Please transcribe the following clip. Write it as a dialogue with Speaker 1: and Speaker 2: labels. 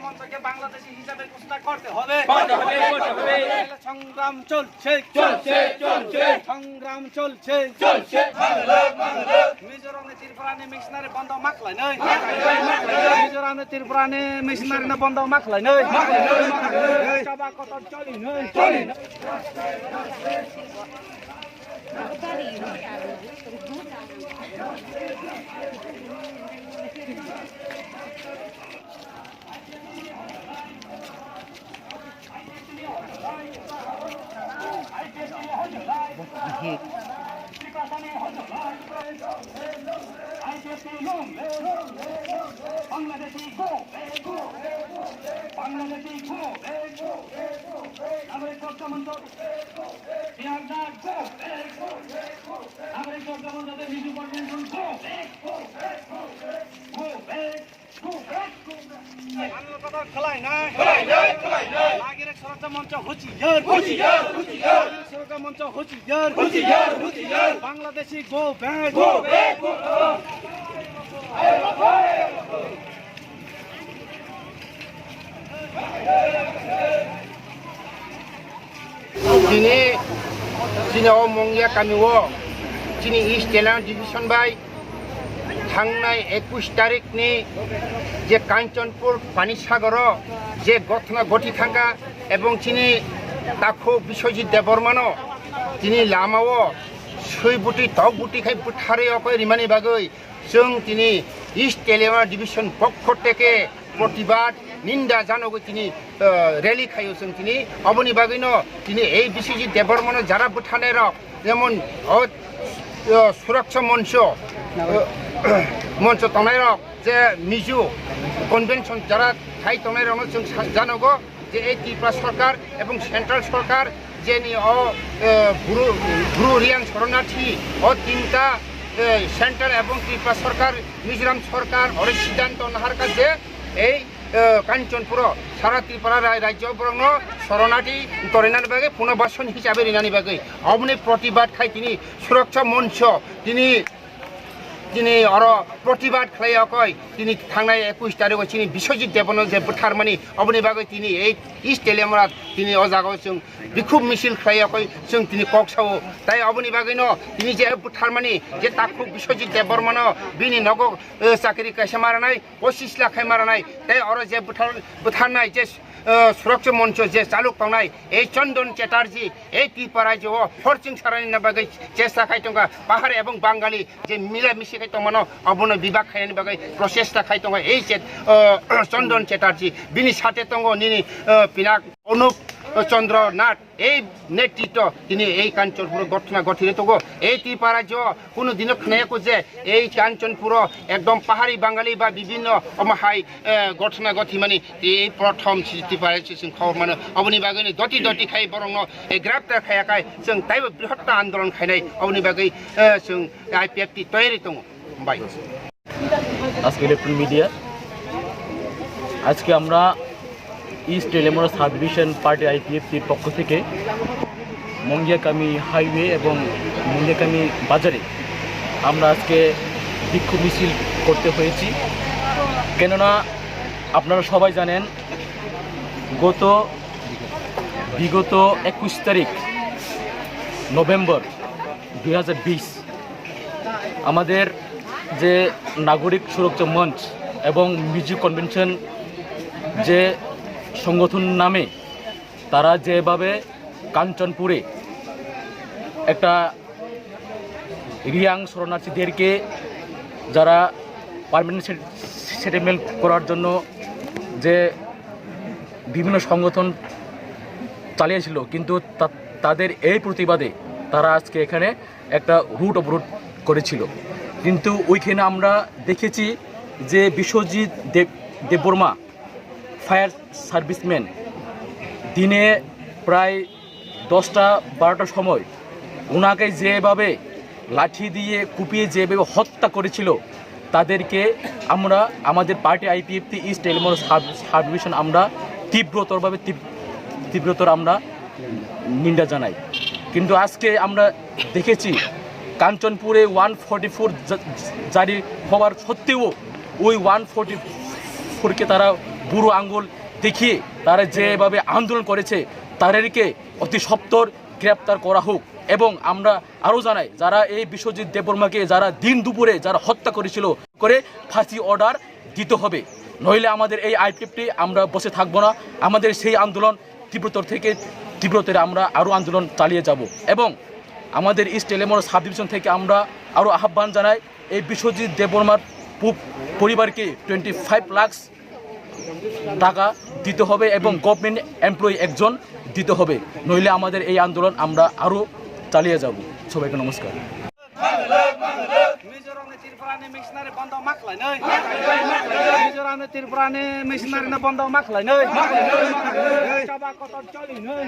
Speaker 1: মঞ্চকে বাংলাদেশি হিসাবে ঘোষণা করতে হবে। সংগ্রাম চলছে সংগ্রাম চলছে মিজোরামে ত্রিপুরানে মিশনারি বন্ধ মাখলাই নয় মিজোরামে ত্রিপুরানে মিশনারি না বন্ধ মাখলাই নয় সভা কত চলি নয় Bangladeshi go back
Speaker 2: Sini Mongya Kamiwo, Sini East Telang Division by Tangnai 21 তারিখ ni যে কাঞ্চনপুর পানিসাগর যে ঘটনা ঘটি থাকা এবং তিনি তাকো বিশ্বজিৎ দেববর্মানো তিনি লামাও সইবুটি তকবুটি খাই বুঠারে অকয় রিমানি বাগৈ जों তিনি ইস্ট তেলেঙ্গানা ডিভিশন পক্ষ থেকে প্রতিবাদ নিন্দা জানাগো তিনি র্যালি খাইও जों তিনি অবনি বাগৈনো তিনি এই বিশ্বজিৎ দেববর্মানো যারা বুঠানের যেমন সুরক্ষা মঞ্চ তনাই যে মিজু কনভেনশন যারা ঠাই তনাই जों জানাগো যে এই ত্রিপুরা সরকার এবং সেন্ট্রাল সরকার যে গুরু রিয়াং শরণার্থী ও তিনটা সেন্ট্রাল এবং ত্রিপুরা সরকার মিজোরাম সরকার ওর সিদ্ধান্ত নাহার কাছে এই কাঞ্চনপুর সারা ত্রিপুরা রাজ্য বরং শরণার্থী তরিনার বাগে পুনর্বাসন হিসাবে রিনানি বাগে অবনি প্রতিবাদ খাই তিনি সুরক্ষা মঞ্চ তিনি প্রতিবাদ খাই তিনি থানায় 21 তারিখ তিনি বিশ্বজিৎ দেববর্মা যে বুঠারমানি অবনি বাগে তিনি এই ইস্ট তেলেঙ্গানা তিনি অজাগাও जों বিক্ষোভ মিছিল খাই जों তিনি কক্সাও তাই অবনি বাগৈন তিনি যে বুঠারমানি যে তাকু বিশ্বজিৎ দেববর্মানো বিনি নগ চাকরি কাইসা মারানাই 25 লাখ খাই মারানাই তাই অর যে বুঠারনাই যে সুরক্ষা মঞ্চ যে চালু খাওনাই এই চন্দন চ্যাটার্জি এই ত্রিপুরা যে হরচিং সারানি বাগে চেষ্টা খাইতঙ্গা পাহাড় এবং বাঙালি যে মিলামিশি খাইতমানো অবন বিভাগ খাইনি বাগে প্রচেষ্টা খাইতঙ্গা এই চন্দন চ্যাটার্জি বিনি সাথে তঙ্গ নিনি পিনাক অনুপ চন্দ্র নাথ এই নেতৃত্ব তিনি এই কাঞ্চনপুর ঘটনা ঘটিয়ে তো এই ত্রিপুরা রাজ্য কোনো দিন খানাইকো যে এই কাঞ্চনপুর একদম পাহাড়ি বাঙালি বা বিভিন্ন অমাহাই ঘটনা ঘটি মানে এই প্রথম ত্রিপুরা রাজ্য খবর মানে অবনি বাগৈ দতি খাই বরং এই গ্রেপ্তার খায়াকাই जों তাইবো বৃহত্তর আন্দোলন খাইনাই অবনি বাগৈ जों IPF তৈরি দङ বাই
Speaker 3: আজকে ইলেকট্রনিক মিডিয়া আজকে আমরা east Telangana sub division party IPFটির পক্ষ থেকে মঙ্গিয়াকামি হাইওয়ে এবং মঙ্গিয়াকামি বাজারে আমরা আজকে বিক্ষোভ মিছিল করতে হয়েছি কেননা আপনারা সবাই জানেন বিগত 21 তারিখ নভেম্বর 2020 আমাদের যে নাগরিক সুরক্ষা মঞ্চ এবং মিজু কনভেনশন যে সংগঠন নামে তারা যেভাবে কাঞ্চনপুরে একটা রিয়াং শরণার্থীদেরকে যারা পার্মানেন্ট সেটেলমেন্ট করার জন্য যে বিভিন্ন সংগঠন চালিয়েছিল কিন্তু তাদের এই প্রতিবাদে তারা আজকে এখানে একটা রুট অবরোধ করেছিল কিন্তু ওইখানে আমরা দেখেছি যে বিশ্বজিৎ দেববর্মা ফায়ার সার্ভিসম্যান দিনে প্রায় 10টা-12টার সময় ওনাকে যেভাবে লাঠি দিয়ে কুপিয়ে যেভাবে হত্যা করেছিল তাদেরকে আমরা আমাদের পার্টি IPFটি ইস্ট তেলেঙ্গানা সাব ডিভিশন আমরা তীব্রতর আমরা নিন্দা জানাই কিন্তু আজকে আমরা দেখেছি কাঞ্চনপুরে 144 জারি হওয়ার সত্ত্বেও ওই 144 ফোরকে তারা বুড়ো আঙ্গুল দেখিয়ে তারা যেভাবে আন্দোলন করেছে তাদেরকে অতি সত্বর গ্রেপ্তার করা হোক। এবং আমরা আরও জানাই, যারা এই বিশ্বজিৎ দেববর্মাকে যারা দিন দুপুরে যারা হত্যা করেছিল করে ফাঁসি অর্ডার দিতে হবে, নইলে আমাদের এই আইপিএফটি আমরা বসে থাকবো না। আমাদের সেই আন্দোলন তীব্রতর আমরা আরও আন্দোলন চালিয়ে যাব। এবং আমাদের ইস্ট এলেমোর সাব ডিভিশন থেকে আমরা আরও আহ্বান জানাই, এই বিশ্বজিৎ দেববর্মার পরিবারকে 25 লাখ টাকা দিতে হবে এবং গভর্নমেন্ট এমপ্লয়ি একজন দিতে হবে, নইলে আমাদের এই আন্দোলন আমরা আরও চালিয়ে যাব। সবাইকে নমস্কার।
Speaker 1: মিজোরামে ত্রিপুরানি মিশনারি বন্ধ মাখলাই নই মিজোরামে ত্রিপুরানি মিশনারি বন্ধ মাখলাই নই চাবা কত চলি নই।